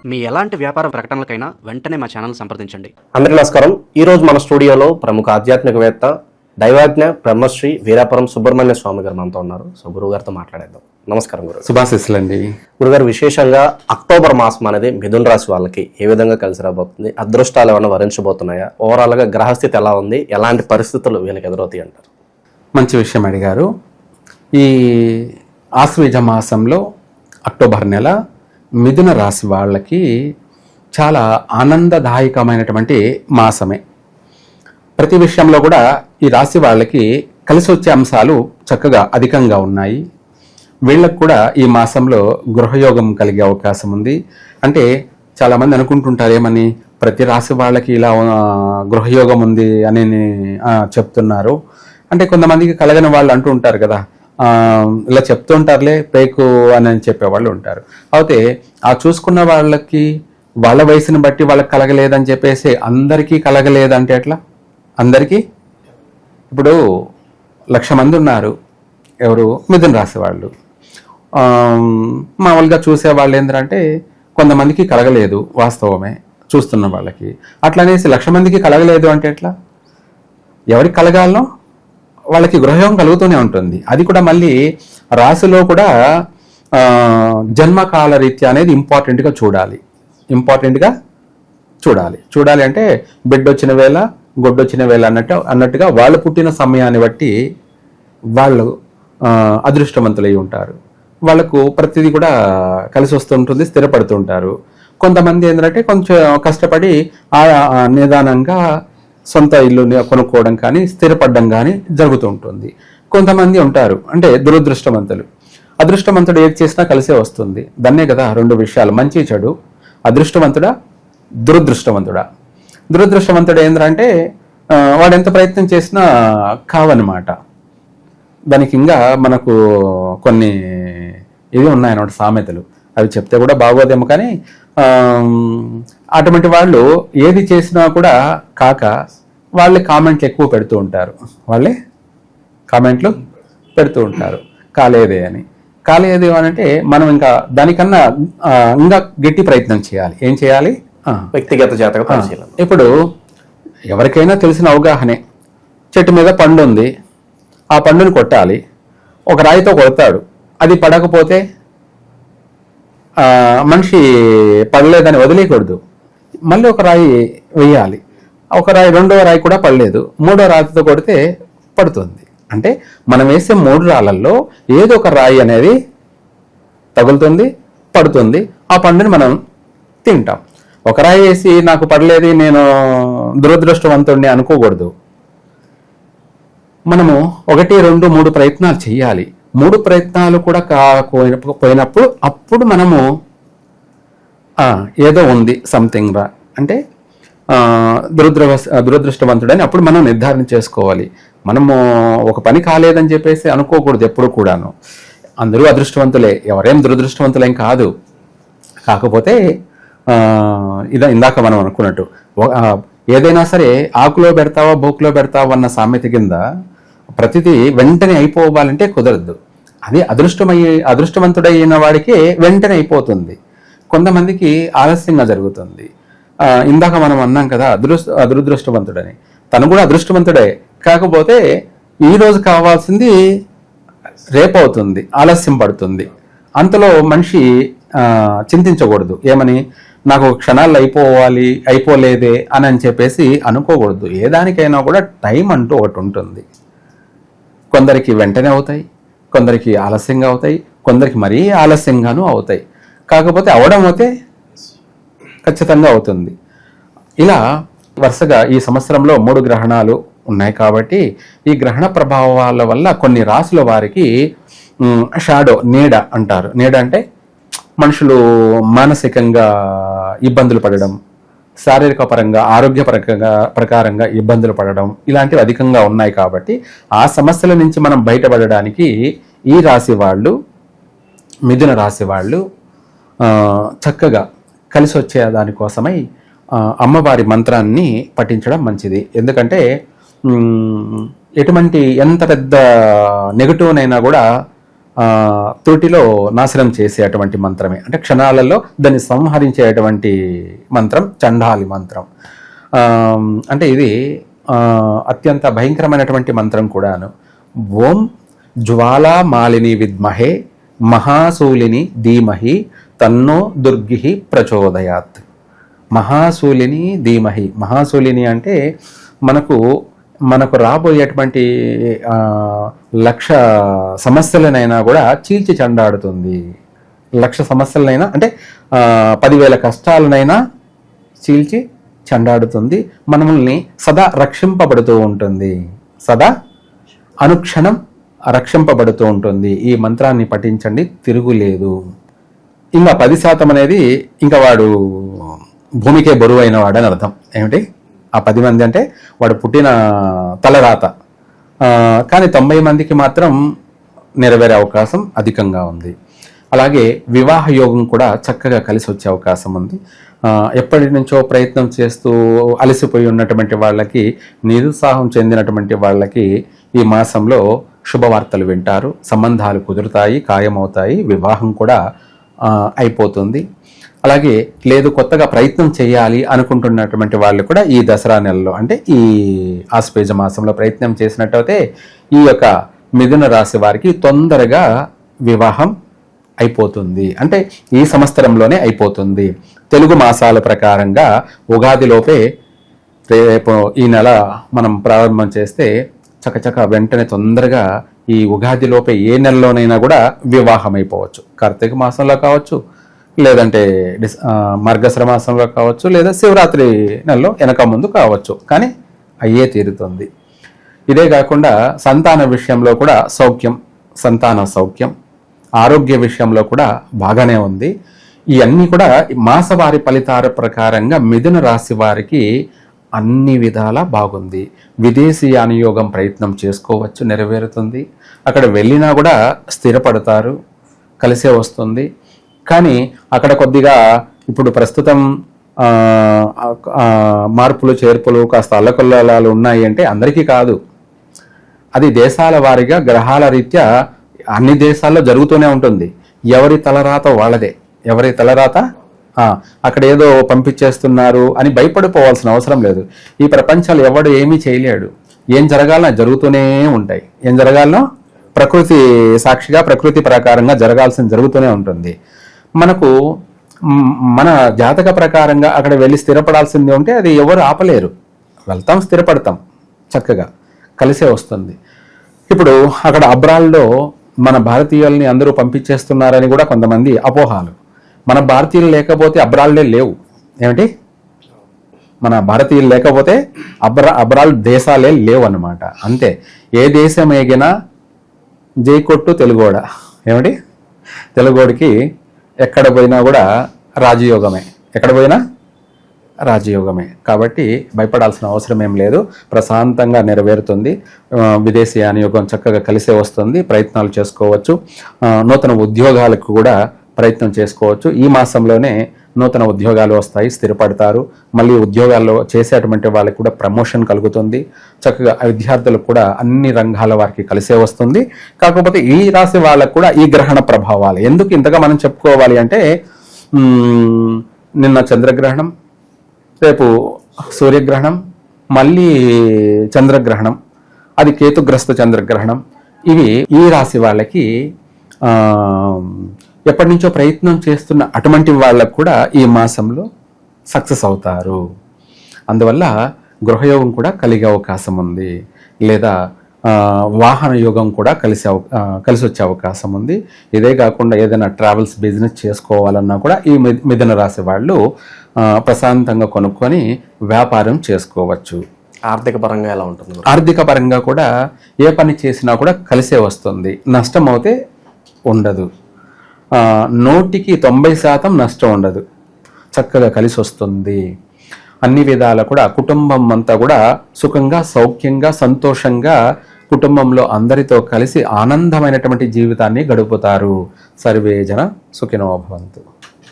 మీ ఎలాంటి వ్యాపార ప్రకటనలకైనా వెంటనే మా ఛానల్ సంప్రదించండి. అందరికీ నమస్కారం. ఈరోజు మన స్టూడియోలో ప్రముఖ ఆధ్యాత్మికవేత్త దైవాజ్ఞ బ్రహ్మశ్రీ వీరాపురం సుబ్రహ్మణ్య స్వామి గారు మనతో ఉన్నారు. సో గురువు గారితో మాట్లాడేద్దాం. నమస్కారం గురు. శుభాశీస్సులండి. గురుగారు, విశేషంగా అక్టోబర్ మాసం అనేది మిథున రాశి వాళ్ళకి ఏ విధంగా కలిసి రాబోతుంది? అదృష్టాలు ఏమైనా వరించబోతున్నాయా? ఓవరాల్గా గ్రహస్థితి ఎలా ఉంది? ఎలాంటి పరిస్థితులు వీళ్ళకి ఎదురవుతాయి అంటారు? మంచి విషయం అడిగారు. ఈ ఆశ్వీజ మాసంలో అక్టోబర్ నెల మిథున రాశి వాళ్ళకి చాలా ఆనందదాయకమైనటువంటి మాసమే. ప్రతి విషయంలో కూడా ఈ రాశి వాళ్ళకి కలిసి వచ్చే అంశాలు చక్కగా అధికంగా ఉన్నాయి. వీళ్ళకు కూడా ఈ మాసంలో గృహయోగం కలిగే అవకాశం ఉంది. అంటే చాలామంది అనుకుంటుంటారు, ఏమని ప్రతి రాశి వాళ్ళకి ఇలా గృహయోగం ఉంది అని చెప్తున్నారు. అంటే కొంతమందికి కలగని వాళ్ళు అంటూ ఉంటారు కదా, ఇలా చెప్తూ ఉంటారులే పేకు అని చెప్పేవాళ్ళు ఉంటారు. అయితే ఆ చూసుకున్న వాళ్ళకి వాళ్ళ వయసుని బట్టి వాళ్ళకి కలగలేదని చెప్పేసి అందరికీ కలగలేదంటే ఎట్లా? అందరికీ ఇప్పుడు 1,00,000 మంది ఉన్నారు. ఎవరు? మిథున రాశి వాళ్ళు. మామూలుగా చూసేవాళ్ళు ఏంటంటే కొంతమందికి కలగలేదు, వాస్తవమే చూస్తున్న వాళ్ళకి. అట్లనేసి 1,00,000 మందికి కలగలేదు అంటే ఎట్లా? ఎవరికి కలగాలనో వాళ్ళకి గృహయోగం కలుగుతూనే ఉంటుంది. అది కూడా మళ్ళీ రాశిలో కూడా జన్మకాల రీత్యా అనేది ఇంపార్టెంట్గా చూడాలి అంటే బిడ్డ వచ్చిన వేళ గొడ్డొచ్చిన వేళ అన్నట్టుగా వాళ్ళు పుట్టిన సమయాన్ని బట్టి వాళ్ళు అదృష్టవంతులై ఉంటారు. వాళ్ళకు ప్రతిదీ కూడా కలిసి వస్తుంటుంది, స్థిరపడుతుంటారు. కొంతమంది ఏంటంటే కొంచెం కష్టపడి నిదానంగా సొంత ఇల్లు కొనుక్కోవడం కానీ స్థిరపడడం కానీ జరుగుతూ ఉంటుంది. కొంతమంది ఉంటారు అంటే దురదృష్టవంతులు. అదృష్టవంతుడు ఏది చేసినా కలిసే వస్తుంది. దాన్నే కదా రెండు విషయాలు, మంచి చెడు. అదృష్టవంతుడా దురదృష్టవంతుడా? దురదృష్టవంతుడు ఏంటంటే వాడు ఎంత ప్రయత్నం చేసినా కావన్నమాట. దానికి ఇంకా మనకు కొన్ని ఇవి ఉన్నాయన్నమాట, సామెతలు. అవి చెప్తే కూడా బాగోదేమో, కానీ అటువంటి వాళ్ళు ఏది చేసినా కూడా కాక వాళ్ళే కామెంట్లు ఎక్కువ పెడుతూ ఉంటారు. కాలేదే అని అంటే మనం ఇంకా దానికన్నా ఇంకా గట్టి ప్రయత్నం చేయాలి. ఏం చేయాలి? వ్యక్తిగత జాతక పరిశీలన. ఇప్పుడు ఎవరికైనా తెలిసిన అవగాహనే, చెట్టు మీద పండు ఉంది, ఆ పండుని కొట్టాలి. ఒక రాయితో కొడతాడు, అది పడకపోతే మనిషి పడలేదని వదిలేయకూడదు, మళ్ళీ ఒక రాయి వేయాలి. రెండవ రాయి కూడా పడలేదు, మూడో రాయితో కొడితే పడుతుంది. అంటే మనం వేసే 3 రాళ్ళల్లో ఏదో ఒక రాయి అనేది తగులుతుంది, పడుతుంది. ఆ పండుని మనం తింటాం. ఒక రాయి వేసి నాకు పడలేదు, నేను దురదృష్టవంతుడిని అనుకోకూడదు. మనము 1, 2, 3 ప్రయత్నాలు చేయాలి. 3 ప్రయత్నాలు కూడా కాకపోయినప్పుడు అప్పుడు మనము ఏదో ఉంది సంథింగ్ రా అంటే దురదృష్టవంతుడని అప్పుడు మనం నిర్ధారణ చేసుకోవాలి. మనము ఒక పని కాలేదని చెప్పేసి అనుకోకూడదు ఎప్పుడు కూడాను. అందరూ అదృష్టవంతులే, ఎవరేం దురదృష్టవంతులేం కాదు. కాకపోతే ఇందాక మనం అనుకున్నట్టు ఏదైనా సరే ఆకులో పెడతావా బోకులో పెడతావా అన్న సామెత కింద ప్రతిదీ వెంటనే అయిపోవాలంటే కుదరదు. అది అదృష్టవంతుడైన వాడికి వెంటనే అయిపోతుంది, కొంతమందికి ఆలస్యంగా జరుగుతుంది. ఇందాక మనం అన్నాం కదా దురదృష్టవంతుడని. తను కూడా అదృష్టవంతుడే, కాకపోతే ఈరోజు కావాల్సింది రేపు అవుతుంది, ఆలస్యం పడుతుంది. అంతలో మనిషి చింతించకూడదు. ఏమని, నాకు క్షణాల్లో అయిపోలేదే అని చెప్పేసి అనుకోకూడదు. ఏ దానికైనా కూడా టైం అంటూ ఒకటి ఉంటుంది. కొందరికి వెంటనే అవుతాయి, కొందరికి ఆలస్యంగా అవుతాయి, కొందరికి మరీ ఆలస్యంగానూ అవుతాయి. కాకపోతే అవడం అయితే ఖచ్చితంగా అవుతుంది. ఇలా వరుసగా ఈ సంవత్సరంలో 3 గ్రహణాలు ఉన్నాయి కాబట్టి ఈ గ్రహణ ప్రభావాల వల్ల కొన్ని రాశుల వారికి షాడో, నీడ అంటారు. నీడ అంటే మనుషులు మానసికంగా ఇబ్బందులు పడడం, శారీరక పరంగా ఆరోగ్య ప్రకారంగా ఇబ్బందులు పడడం, ఇలాంటివి అధికంగా ఉన్నాయి. కాబట్టి ఆ సమస్యల నుంచి మనం బయటపడడానికి ఈ రాశి వాళ్ళు, మిథున రాశి వాళ్ళు చక్కగా కలిసి వచ్చే దానికోసమై అమ్మవారి మంత్రాన్ని పఠించడం మంచిది. ఎందుకంటే ఎంత పెద్ద నెగటివ్నైనా కూడా త్రుటిలో నాశనం చేసేటువంటి మంత్రమే, అంటే క్షణాలలో దాన్ని సంహరించేటువంటి మంత్రం చండాలి మంత్రం. అంటే ఇది అత్యంత భయంకరమైనటువంటి మంత్రం కూడాను. ఓం జ్వాలా మాలిని విద్మహే మహాశూలిని ధీమహి తన్నో దుర్గి ప్రచోదయాత్. మహాశూలిని ధీమహి. మహాశూలిని అంటే మనకు రాబోయేటువంటి 1,00,000 సమస్యలనైనా కూడా చీల్చి చెండాడుతుంది. 1,00,000 సమస్యలనైనా అంటే 10,000 కష్టాలనైనా చీల్చి చెండాడుతుంది. మనల్ని సదా రక్షింపబడుతూ ఉంటుంది, సదా అనుక్షణం రక్షింపబడుతూ ఉంటుంది. ఈ మంత్రాన్ని పఠించండి, తిరుగులేదు. ఇంకా 10% అనేది ఇంకా వాడు భూమికే బరువు అయిన వాడని అర్థం. ఏమిటి ఆ 10 మంది అంటే వాడు పుట్టిన తలరాత. కానీ 90 మందికి మాత్రం నెరవేరే అవకాశం అధికంగా ఉంది. అలాగే వివాహ యోగం కూడా చక్కగా కలిసి వచ్చే అవకాశం ఉంది. ఎప్పటి నుంచో ప్రయత్నం చేస్తూ అలసిపోయి ఉన్నటువంటి వాళ్ళకి, నిరుత్సాహం చెందినటువంటి వాళ్ళకి ఈ మాసంలో శుభవార్తలు వింటారు, సంబంధాలు కుదురుతాయి, ఖాయమవుతాయి, వివాహం కూడా అయిపోతుంది. అలాగే లేదు కొత్తగా ప్రయత్నం చేయాలి అనుకుంటున్నటువంటి వాళ్ళు కూడా ఈ దసరా నెలలో అంటే ఈ ఆశ్వేజ మాసంలో ప్రయత్నం చేసినట్టయితే ఈ యొక్క మిథున రాశి వారికి తొందరగా వివాహం అయిపోతుంది. అంటే ఈ సంవత్సరంలోనే అయిపోతుంది. తెలుగు మాసాల ప్రకారంగా ఉగాదిలోపే రేపు ఈ నెల మనం ప్రారంభం చేస్తే చకచక వెంటనే తొందరగా ఈ ఉగాదిలోపే ఏ నెలలోనైనా కూడా వివాహం అయిపోవచ్చు. కార్తీక మాసంలో కావచ్చు, లేదంటే మార్గశిర మాసంలో కావచ్చు, లేదా శివరాత్రి నెలలో వెనక ముందు కావచ్చు, కానీ అయ్యే తీరుతుంది. ఇదే కాకుండా సంతాన విషయంలో కూడా సౌఖ్యం, సంతాన సౌఖ్యం, ఆరోగ్య విషయంలో కూడా బాగానే ఉంది. ఇవన్నీ కూడా మాసవారి ఫలితాల ప్రకారంగా మిథున రాశి వారికి అన్ని విధాలా బాగుంది. విదేశీయానుయోగం ప్రయత్నం చేసుకోవచ్చు, నెరవేరుతుంది. అక్కడ వెళ్ళినా కూడా స్థిరపడతారు, కలిసే వస్తుంది. కానీ అక్కడ కొద్దిగా ఇప్పుడు ప్రస్తుతం మార్పులు చేర్పులు కాస్త అల్లకొల్లాలు ఉన్నాయి అంటే అందరికీ కాదు, అది దేశాల వారీగా గ్రహాల రీత్యా అన్ని దేశాల్లో జరుగుతూనే ఉంటుంది. ఎవరి తలరాత వాళ్ళదే, ఎవరి తలరాత అక్కడ ఏదో పంపించేస్తున్నారు అని భయపడిపోవాల్సిన అవసరం లేదు. ఈ ప్రపంచాలు ఎవడు ఏమీ చేయలేడు. ఏం జరగాలన్నా జరుగుతూనే ఉంటాయి. ఏం జరగాలనో ప్రకృతి సాక్షిగా, ప్రకృతి ప్రకారంగా జరగాల్సింది జరుగుతూనే ఉంటుంది. మనకు మన జాతక ప్రకారంగా అక్కడ వెళ్ళి స్థిరపడాల్సింది ఉంటే అది ఎవరు ఆపలేరు. వెళ్తాం, స్థిరపడతాం, చక్కగా కలిసే వస్తుంది. ఇప్పుడు అక్కడ అబ్రాడ్లో మన భారతీయుల్ని అందరూ పంపించేస్తున్నారని కూడా కొంతమంది అపోహాలు. మన భారతీయులు లేకపోతే అబ్రాడ్లే లేవు. ఏమిటి, మన భారతీయులు లేకపోతే అబ్రాడ్ దేశాలే లేవు అన్నమాట. అంతే. ఏ దేశం ఏగినా జై కొట్టు తెలుగోడ. ఏమిటి, తెలుగోడికి ఎక్కడ పోయినా కూడా రాజయోగమే, ఎక్కడ పోయినా రాజయోగమే. కాబట్టి భయపడాల్సిన అవసరం ఏం లేదు, ప్రశాంతంగా నెరవేరుతుంది. విదేశీ యానయోగం చక్కగా కలిసే వస్తుంది, ప్రయత్నాలు చేసుకోవచ్చు. నూతన ఉద్యోగాలకు కూడా ప్రయత్నం చేసుకోవచ్చు. ఈ మాసంలోనే నూతన ఉద్యోగాలు వస్తాయి, స్థిరపడతారు. మళ్ళీ ఉద్యోగాల్లో చేసేటువంటి వాళ్ళకి కూడా ప్రమోషన్ కలుగుతుంది. చక్కగా విద్యార్థులకు కూడా అన్ని రంగాల వారికి కలిసే వస్తుంది. కాకపోతే ఈ రాశి వాళ్ళకు కూడా ఈ గ్రహణ ప్రభావాలు ఎందుకు ఇంతగా మనం చెప్పుకోవాలి అంటే, నిన్న చంద్రగ్రహణం, రేపు సూర్యగ్రహణం, మళ్ళీ చంద్రగ్రహణం, అది కేతుగ్రస్త చంద్రగ్రహణం. ఇవి ఈ రాశి వాళ్ళకి ఎప్పటి నుంచో ప్రయత్నం చేస్తున్న అటువంటి వాళ్ళకు కూడా ఈ మాసంలో సక్సెస్ అవుతారు. అందువల్ల గృహయోగం కూడా కలిగే అవకాశం ఉంది, లేదా వాహన యోగం కూడా కలిసి వచ్చే అవకాశం ఉంది. ఇదే కాకుండా ఏదైనా ట్రావెల్స్ బిజినెస్ చేసుకోవాలన్నా కూడా ఈ మిథున రాశి వాళ్ళు ప్రశాంతంగా కొనుక్కొని వ్యాపారం చేసుకోవచ్చు. ఆర్థిక పరంగా ఎలా ఉంటుంది? ఆర్థిక పరంగా కూడా ఏ పని చేసినా కూడా కలిసే వస్తుంది, నష్టం అయితే ఉండదు. 100% నష్టం ఉండదు, చక్కగా కలిసి వస్తుంది. అన్ని విధాల కూడా కుటుంబం అంతా కూడా సుఖంగా, సౌఖ్యంగా, సంతోషంగా కుటుంబంలో అందరితో కలిసి ఆనందమైనటువంటి జీవితాన్ని గడుపుతారు. సర్వే జన సుఖినో భవంతు.